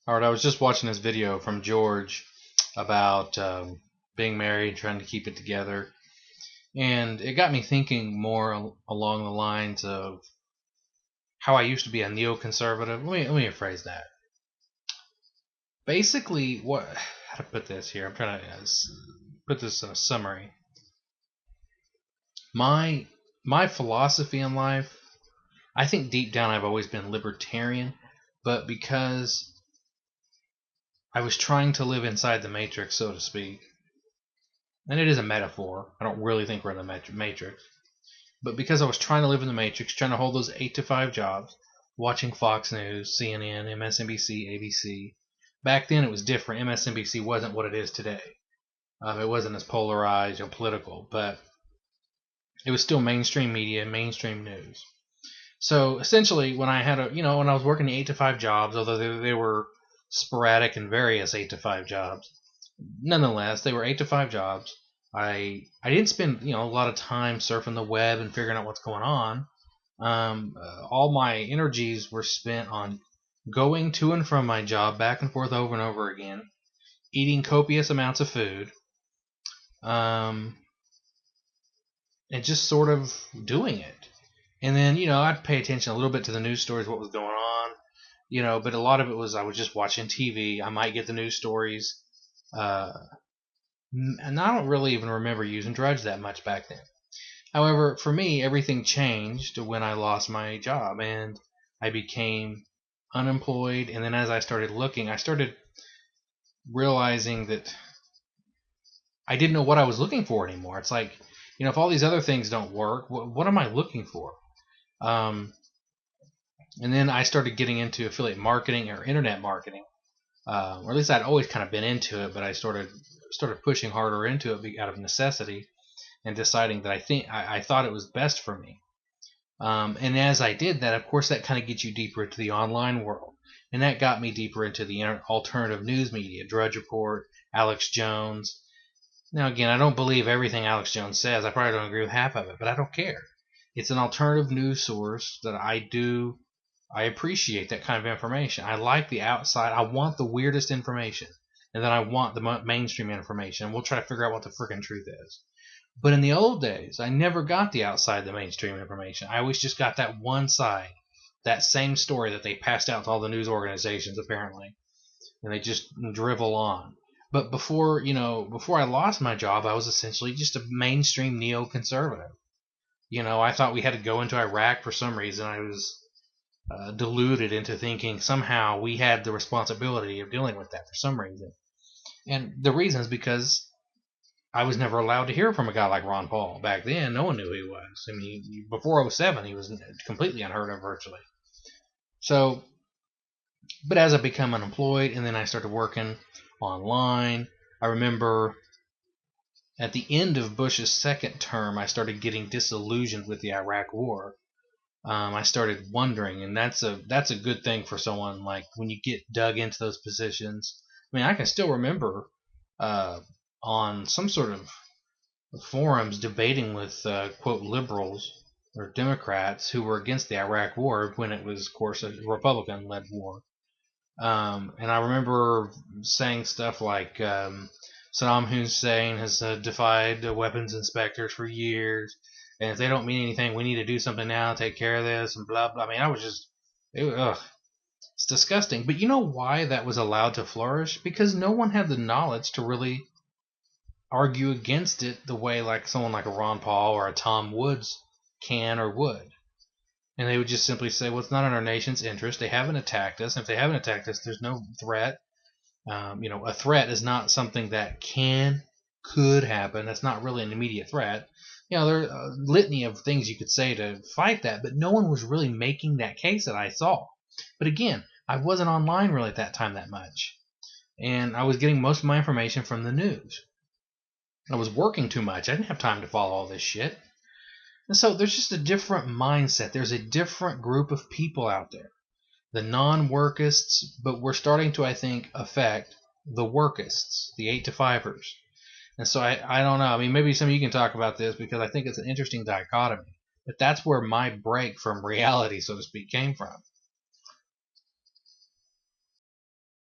All right, I was just watching this video from George about being married, trying to keep it together, and it got me thinking more along the lines of how I used to be a neoconservative. Let me rephrase that. Basically, how to put this here? I'm trying to put this in a summary. My my philosophy in life, I think deep down I've always been libertarian, but because I was trying to live inside the matrix, so to speak, and it is a metaphor. I don't really think we're in the matrix. But because I was trying to live in the matrix, trying to hold those 8 to 5 jobs, watching Fox News, CNN, MSNBC, ABC. Back then it was different. MSNBC wasn't what it is today. It wasn't as polarized or political, but it was still mainstream media, mainstream news. So essentially, when I had when I was working the 8 to 5 jobs, although they were sporadic and various 8 to 5 jobs, nonetheless, they were 8 to 5 jobs. I didn't spend a lot of time surfing the web and figuring out what's going on. All my energies were spent on going to and from my job, back and forth over and over again, eating copious amounts of food, um, and just sort of doing it. And then I'd pay attention a little bit to the news stories, what was going on, but a lot of it was I was just watching TV. I might get the news stories. Uh, and I don't really even remember using Drudge that much back then. However, for me, everything changed when I lost my job and I became unemployed. And then as I started looking, I started realizing that I didn't know what I was looking for anymore. It's like, if all these other things don't work, what am I looking for? Um, and then I started getting into affiliate marketing or internet marketing, or at least I'd always kind of been into it, but I started pushing harder into it out of necessity and deciding that I thought it was best for me. And as I did that, of course, that kind of gets you deeper into the online world. And that got me deeper into the alternative news media, Drudge Report, Alex Jones. Now, again, I don't believe everything Alex Jones says. I probably don't agree with half of it, but I don't care. It's an alternative news source that I appreciate that kind of information. I like the outside. I want the weirdest information. And then I want the mainstream information. And we'll try to figure out what the freaking truth is. But in the old days, I never got the outside the mainstream information. I always just got that one side, that same story that they passed out to all the news organizations apparently, and they just drivel on. But before I lost my job, I was essentially just a mainstream neoconservative. I thought we had to go into Iraq for some reason. I was deluded into thinking somehow we had the responsibility of dealing with that for some reason. And the reason is because I was never allowed to hear from a guy like Ron Paul. Back then, no one knew who he was. I mean, before '07, he was completely unheard of virtually. So, but as I become unemployed and then I started working online, I remember at the end of Bush's second term, I started getting disillusioned with the Iraq War. I started wondering, and that's a good thing for someone like when you get dug into those positions. I mean, I can still remember uh, on some sort of forums debating with quote liberals or Democrats who were against the Iraq War when it was, of course, a Republican-led war. And I remember saying stuff like Saddam Hussein has defied the weapons inspectors for years, and if they don't mean anything, we need to do something now, take care of this, and blah blah. I mean, I was just, it's disgusting. But you know why that was allowed to flourish? Because no one had the knowledge to really argue against it the way like someone like a Ron Paul or a Tom Woods can or would. And they would just simply say, well, it's not in our nation's interest. They haven't attacked us. And if they haven't attacked us, there's no threat. A threat is not something that could happen. That's not really an immediate threat. There are a litany of things you could say to fight that, but no one was really making that case that I saw. But again, I wasn't online really at that time that much. And I was getting most of my information from the news. I was working too much. I didn't have time to follow all this shit. And so there's just a different mindset. There's a different group of people out there. The non-workists, but we're starting to, I think, affect the workists, the 8 to 5ers. And so I don't know. I mean, maybe some of you can talk about this because I think it's an interesting dichotomy. But that's where my break from reality, so to speak, came from.